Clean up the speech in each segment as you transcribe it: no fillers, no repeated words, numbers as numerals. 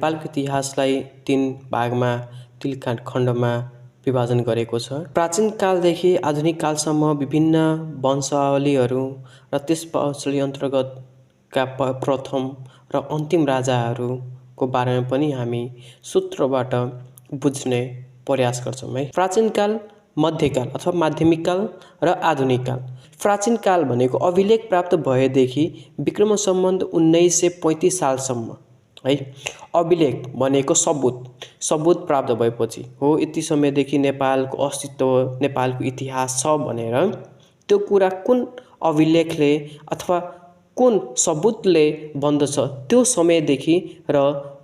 नेपालको इतिहासलाई 3 भागमा 3 खण्डमा विभाजन गरेको छ। प्राचीन कालदेखि आधुनिक कालसम्म विभिन्न वंशावलीहरू र त्यस वंशावली अन्तर्गतका प्रथम र अन्तिम राजाहरूको बारेमा पनि हामी सूत्रबाट बुझ्ने प्रयास गर्छौँ है। प्राचीन काल, मध्यकाल अथवा माध्यमिक काल र आधुनिक काल। प्राचीन काल भनेको अभिलेख प्राप्त भएदेखि विक्रम सम्वत 1935 सालसम्म है। अभिलेख भनेको सबुत प्राप्त भएपछि हो यति समयदेखि नेपालको अस्तित्व, नेपालको इतिहास छ भनेर त्यो कुरा कुन अभिलेखले अथवा कुन सबुतले बन्दछ त्यो समयदेखि र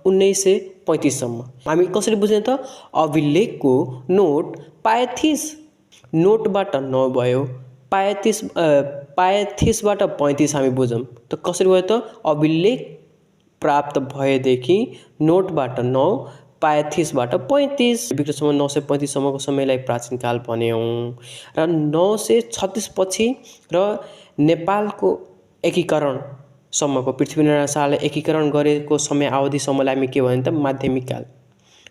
1935 सम्म। हामी कसरी बुझ्ने त? अभिलेखको नोट पाएथिस नोटबाट नभयो, पाएथिसबाट 35 हामी बुझौँ त कसरी भयो त? अभिलेख प्राप्त भएदेखि नोटबाट 9, पाएथिसबाट 35। विक्रम 935 सम्मको समयलाई प्राचीन काल भन्यौँ र 936 पछि र नेपालको एकीकरण सम्मको पृथ्वीनारायण शाहले एकीकरण गरेको समय अवधिसम्मलाई हामी के भन्यौँ त? माध्यमिक काल।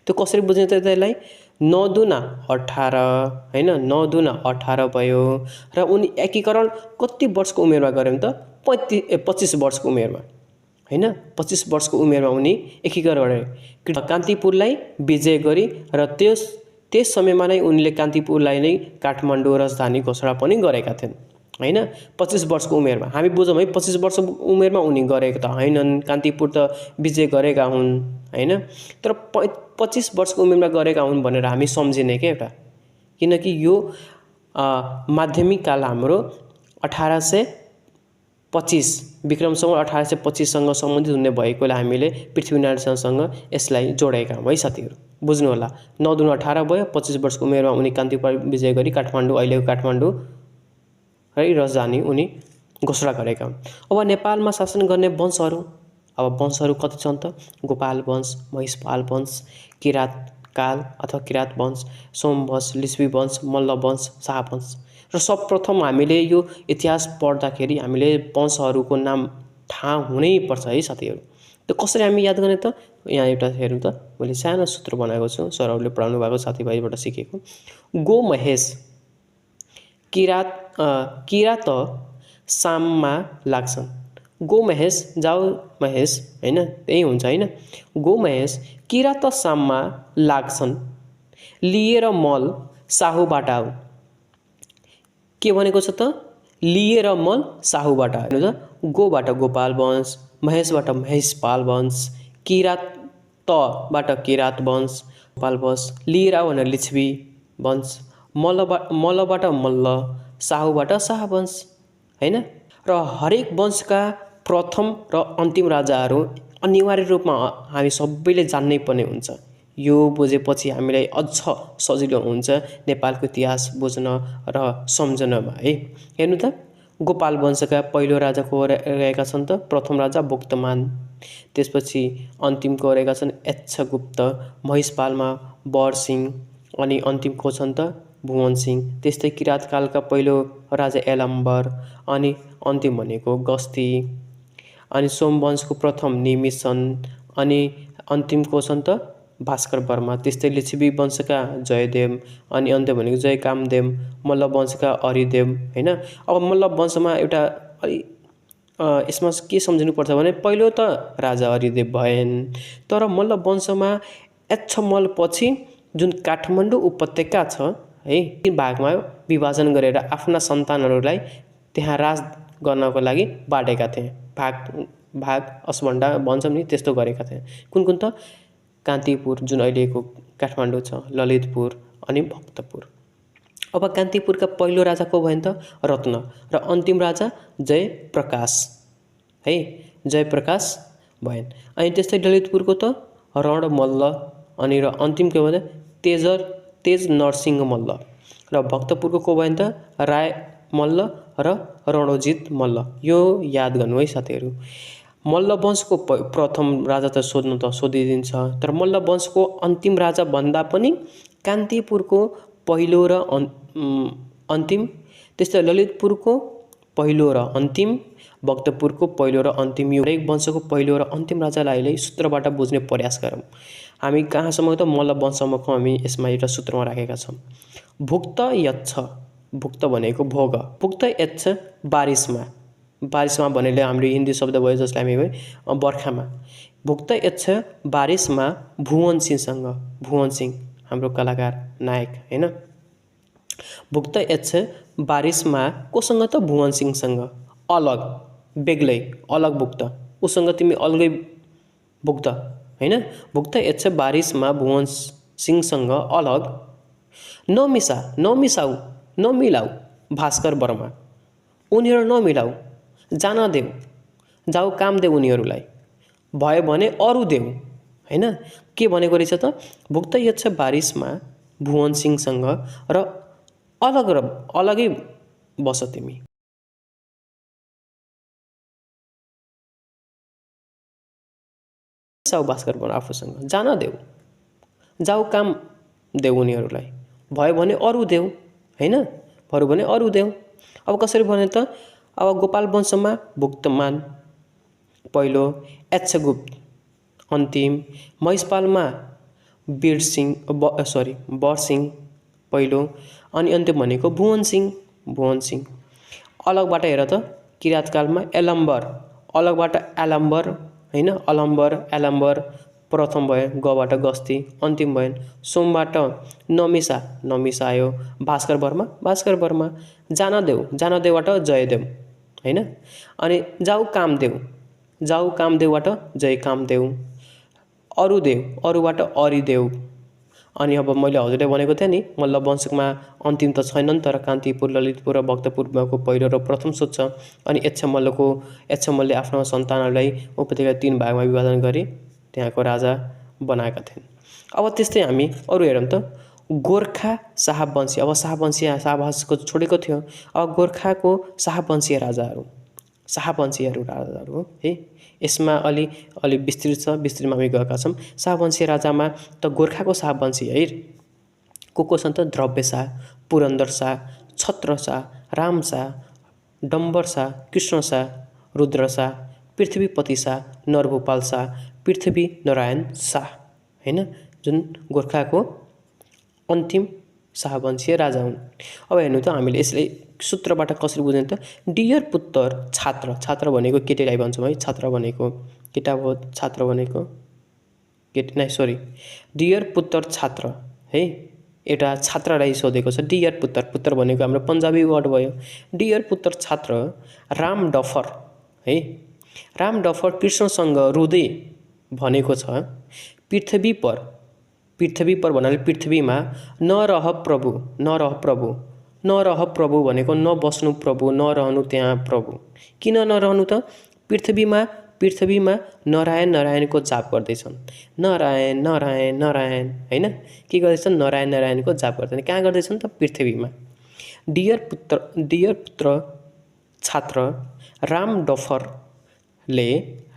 त्यो कसरी बुझ्ने त त्यसलाई? 9 दुना 18 हैन, 9 दुना 18 भयो र उनी एकीकरण कति वर्षको उमेरमा गरे त? 25 वर्षको उमेरमा हैन, 25 वर्षको उमेरमा उनी एकीकरण गरे। कान्तिपुरलाई विजय गरी र त्यस समयमा नै उनले कान्तिपुरलाई नै काठमाडौँ राजधानी घोषणा पनि गरेका थिए हैन, 25 वर्षको उमेरमा। हामी बुझौँ है, 25 वर्षको उमेरमा उनी गरेका त हैनन्, कान्तिपुर त विजय गरेका हुन् हैन, तर 25 वर्षको उमेरमा गरेका हुन् भनेर हामी सम्झिने के एउटा। किनकि यो माध्यमिक काल हाम्रो 1825 विक्रम सम्वत 1825 सँग सम्बन्धित हुने भएकोले हामीले पृथ्वीनारायण शाहसँग यसलाई जोडेका हौँ है साथीहरू। बुझ्नु होला। 9 दुना 18 भयो, 25 वर्षको उमेरमा उनी कान्तिपुर विजय गरी काठमाडौँ, अहिलेको काठमाडौँ है राजधानी उनी घोषणा गरेका हुन्। अब नेपालमा शासन गर्ने वंशहरू, अब वंशहरू कति छन् त? गोपाल वंश, महिषपाल वंश, किरात काल अथवा किरात वंश, सोमवंश, लिच्छवी वंश, मल्ल वंश, शाहवंश। र सर्वप्रथम हामीले यो इतिहास पढ्दाखेरि हामीले वंशहरूको नाम थाहा हुनै पर्छ है साथीहरू। त्यो कसरी हामी याद गर्ने त? यहाँ एउटा हेर्नु त, मैले सानो सूत्र बनाएको छु, सरहरूले पढाउनु भएको साथीभाइबाट सिकेको। गो महेश किरात साममा लाग्छन्। गो महेश, जाऊ महेश हैन, त्यही हुन्छ हैन। गो महेश किरात साममा लाग्छन्, लिएर मल साहुबाट आऊ। के भनेको छ त? लिएर मल साहुबाट आयो त। गोबाट गोपाल वंश, महेशबाट महेशपाल वंश, किरातबाट किरात वंश, गोपाल वंश, लिएर आऊ भनेर लिच्छवी वंश, मल्लबाट मल्ल, साहुबाट शाह वंश हैन। र हरेक वंशका प्रथम र अन्तिम राजाहरू अनिवार्य रूपमा हामी सबैले जान्नै पर्ने हुन्छ। यो बुझेपछि हामीलाई अझ सजिलो हुन्छ नेपालको इतिहास बुझ्न र सम्झनमा है। हेर्नु त, गोपाल वंशका पहिलो राजा को रहेका छन् त? प्रथम राजा बोक्तमान, त्यसपछि अन्तिम को रहेका छन् यक्षगुप्त, महिषपालमा बरसिंह अनि अन्तिम को छन् त? भुवनसिंह। त्यस्तै किराँतकालका पहिलो राजा यलम्बर अनि अन्तिम भनेको गस्ती, अनि सोमवंशको प्रथम निमिषन अनि अन्तिम को छन् त? भास्कर वर्मा। त्यस्तै लिच्छवी वंशका जयदेव अनि अन्त्य भनेको जयकामदेव, मल्ल वंशका हरिदेव हैन। अब मल्ल वंशमा एउटा यसमा के सम्झिनु पर्छ भने पहिलो त राजा हरिदेव भएन, तर मल्ल वंशमा यक्षमल पछि जुन काठमाडौँ उपत्यका छ है, तीन भागमा विभाजन गरेर आफ्ना सन्तानहरूलाई त्यहाँ राज गर्नको लागि बाँडेका थिए। भाग असभण्डा भन्छौँ नि, त्यस्तो गरेका थिए। कुन त? कान्तिपुर जुन अहिलेको काठमाडौँ छ, ललितपुर अनि भक्तपुर। अब कान्तिपुरका पहिलो राजा को भएन त? रत्न। र अन्तिम राजा जयप्रकाश है, जयप्रकाश भएन। अनि त्यस्तै ललितपुरको त रणमल्ल अनि र अन्तिम के भन्छ? तेज नरसिंह मल्ल। र भक्तपुरको को भएन त? राय मल्ल र रणजित मल्ल। यो याद गर्नु है साथीहरू। मल्ल वंशको प्रथम राजा त सोध्नु त सोधिदिन्छ, तर मल्ल वंशको अन्तिम राजा भन्दा पनि कान्तिपुरको पहिलो र अन्तिम, त्यस्तै ललितपुरको पहिलो र अन्तिम भक्तपुरको पहिलो र अन्तिम युग हरेक वंशको पहिलो र अन्तिम राजालाई अहिले सूत्रबाट बुझ्ने प्रयास गरौँ। हामी कहाँसम्म त मल्ल वंशसम्मको हामी यसमा एउटा सूत्रमा राखेका छौँ। भुक्त यच्छ, भुक्त भनेको भोग, भुक्त यच्छ बारिसमा, बारिसमा भनेले हाम्रो हिन्दी शब्द भयो जसलाई हामी बर्खामा। भुक्त यच्छ बारिसमा भुवन सिंहसँग, भुवन सिंह हाम्रो कलाकार नायक हैन। भुक्त यच्छ बारिसमा कोसँग त भुवन सिंहसँग, अलग बेग्लै अलग भुक्त, उसँग तिमी अलगै भुक्त हैन। भुक्त यच्छ बारिसमा भुवन सिंहसँग अलग, नमिसा नमिसाऊ नमिलाऊ भास्कर वर्मा, उनीहरू नमिलाऊ, जान देऊ, जाऊ काम देऊ उनीहरूलाई, भयो भने अरू देऊ हैन। के भनेको रहेछ त, भुक्त यच्छ बारिसमा भुवन सिंहसँग र अलगै बस तिमी। साउ भास्कर वर्मा आफूसँग, जान देऊ, जाऊ काम देऊ उनीहरूलाई, भयो भने अरू देऊ हैन, भयो भने अरू देऊ। अब कसरी भने त, अब गोपाल वंशमा भुक्तमान पहिलो, यच्छगुप्त अन्तिम, महिषपालमा बरसिंह पहिलो, अनि अन्तिम भनेको भुवन सिंह, भुवन सिंह। अलगबाट हेर त, किराँतकालमा एलम्बर, अलगबाट एलम्बर हैन, अलम्बर एलम्बर प्रथम भयो, गबाट गस्ती अन्तिम भयो, सोमबाट नमिसा, नमिसा आयो, भास्कर वर्मा, भास्कर वर्मा, जान देऊ, जान देऊबाट जयदेव हैन, अनि जाऊ कामदेव, जाऊ कामदेवबाट जय कामदेव, अरू देव, अरूबाट अरिदेव। अनि अब मैले हजुरले भनेको थिएँ नि, मल्ल वंशमा अन्तिम त छैनन्, तर कान्तिपुर, ललितपुर र भक्तपुरको पहिलो र प्रथम सूत छ। अनि यच्छमलले आफ्नो सन्तानहरूलाई उपत्यका 3 भागमा विभाजन गरी त्यहाँको राजा बनाएका थिए। अब त्यस्तै हामी अरू हेरौँ त, गोर्खा शाहवंशी, अब शाहवंशको छोडेको थियो, अब गोर्खाको शाहवंशीय राजाहरू है। यसमा अलि विस्तृत छ, विस्तृतमा हामी गएका छौँ। शाहवंशीय राजामा त गोर्खाको शाहवंशी है को छन् त, द्रव्य शाह, पुरन्दर शाह, छत्र शाह, राम शाह, डम्बर शाह, कृष्ण शाह, रुद्र शाह, पृथ्वीपति शाह, नरभूपाल शाह, पृथ्वी नारायण शाह हैन, जुन गोर्खाको अन्तिम शाहवंशीय राजा हुन्। अब हेर्नु त, हामीले यसले सूत्रबाट कसरी बुझ्ने त, डियर पुत्र छात्र, छात्र भनेको केटीलाई भन्छौँ है, छात्र भनेको केटा हो, छात्र भनेको डियर पुत्र छात्र है, एउटा छात्रलाई सोधेको छ। डियर पुत्र, पुत्र भनेको हाम्रो पन्जाबी वर्ड भयो। डियर पुत्र छात्र राम डफर है, राम डफर कृष्णसँग रुँदै भनेको छ, पृथ्वी पर भन्नाले पृथ्वीमा नरह प्रभु, नरह प्रभु, नरह प्रभु भनेको नबस्नु प्रभु, नरहनु त्यहाँ प्रभु। किन नरहनु त, पृथ्वीमा नारायण नारायणको जाप गर्दैछन्, नारायण नारायण नारायण हैन, के गर्दैछन्, नारायण नारायणको जाप गर्दैछन्। कहाँ गर्दैछन् त, पृथ्वीमा। डियर पुत्र छात्र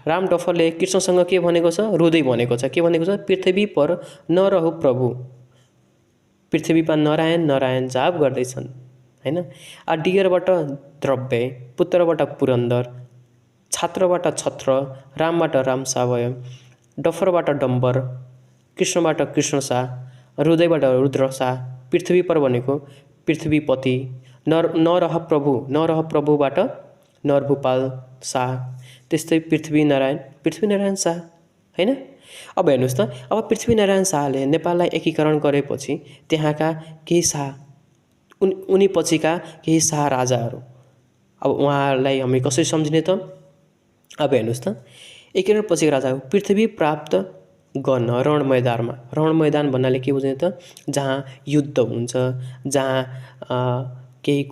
राम डफरले कृष्णसँग के भनेको छ, रुँदै भनेको छ, के भनेको छ, पृथ्वी पर नरहु प्रभु, पृथ्वीमा नारायण नारायण जाप गर्दैछन् हैन। डियरबाट द्रव्य, पुत्रबाट पुरन्दर, छात्रबाट छत्र, रामबाट राम शाह भयो, डफरबाट डम्बर, कृष्णबाट कृष्ण शाह, रुदैबाट रुद्र शाह, पृथ्वी पर भनेको पृथ्वीपति, नरह प्रभुबाट नरभूपाल शाह, त्यस्तै पृथ्वीनारायण शाह हैन। अब हेर्नुहोस् त, अब पृथ्वीनारायण शाहले नेपाललाई एकीकरण गरेपछि त्यहाँका केही शाह, उनी पछिका केही शाह राजाहरू, अब उहाँहरूलाई हामी कसरी सम्झिने त, अब हेर्नुहोस् त, एकीकरण पछिका राजा पृथ्वी प्राप्त गर्न रण मैदान भन्नाले के बुझ्ने त, जहाँ युद्ध हुन्छ, जहाँ केही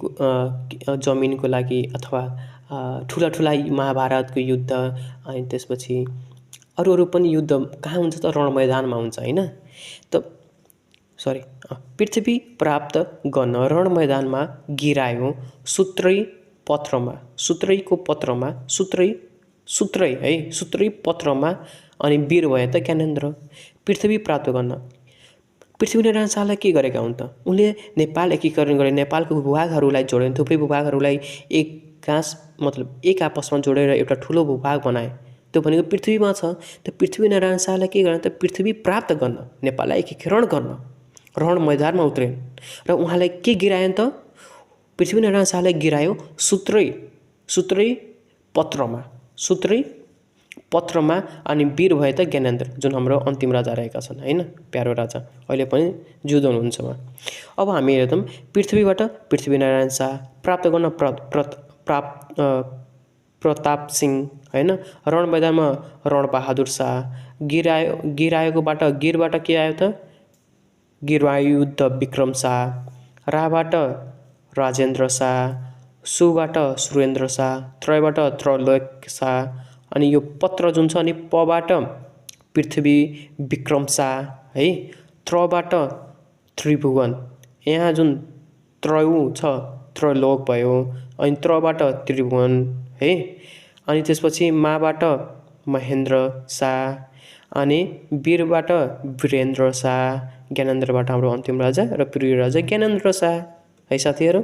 जमिनको लागि अथवा ठुला महाभारतको युद्ध, अनि त्यसपछि अरू पनि युद्ध कहाँ हुन्छ त, रण मैदानमा हुन्छ हैन। त पृथ्वी प्राप्त गर्न रण मैदानमा गिरायो सूत्रैको पत्रमा, अनि वीर भए त ज्ञानेन्द्र। पृथ्वी प्राप्त गर्न पृथ्वीनारायण शाहलाई के गरेका हुन् त, उनले नेपाल एकीकरण गरे, नेपालको भूभागहरूलाई जोडे, थुप्रै भूभागहरूलाई एक घाँस मतलब एक आपसमा जोडेर एउटा ठुलो भूभाग बनाए। त्यो भनेको पृथ्वीमा छ। त पृथ्वीनारायण शाहले के गर्ने त पृथ्वी प्राप्त गर्न, नेपाललाई एकीकरण गर्न रण मैदानमा उत्रिन् र उहाँले के गिराएन त पृथ्वीनारायण शाहले गिरायो सुत्रै पत्रमा अनि वीर भए त ज्ञानेन्द्र, जुन हाम्रो अन्तिम राजा रहेका छन् हैन, प्यारो राजा, अहिले पनि जिउँदो हुनुहुन्छ उहाँ। अब हामी हेर्छौँ पृथ्वीबाट पृथ्वीनारायण शाह, प्राप्त गर्न प्रताप सिंह हैन, रण मैदानमा रणबहादुर शाह, गिरायोबाट के आयो त गिरायुद्ध विक्रम शाह, राबाट राजेन्द्र शाह, सुबाट सुरेन्द्र शाह, त्रयबाट त्रैलोक्य शाह, अनि यो पत्र जुन छ अनि पबाट पृथ्वी विक्रम शाह है, त्रबाट त्रिभुवन, यहाँ जुन त्रयु छ त्रैलोक भयो, अनि त्रबाट त्रिभुवन है, अनि त्यसपछि माबाट महेन्द्र शाह, अनि वीरबाट वीरेन्द्र शाह, ज्ञानेन्द्रबाट हाम्रो अन्तिम राजा र प्रिय राजा ज्ञानेन्द्र शाह है साथीहरू।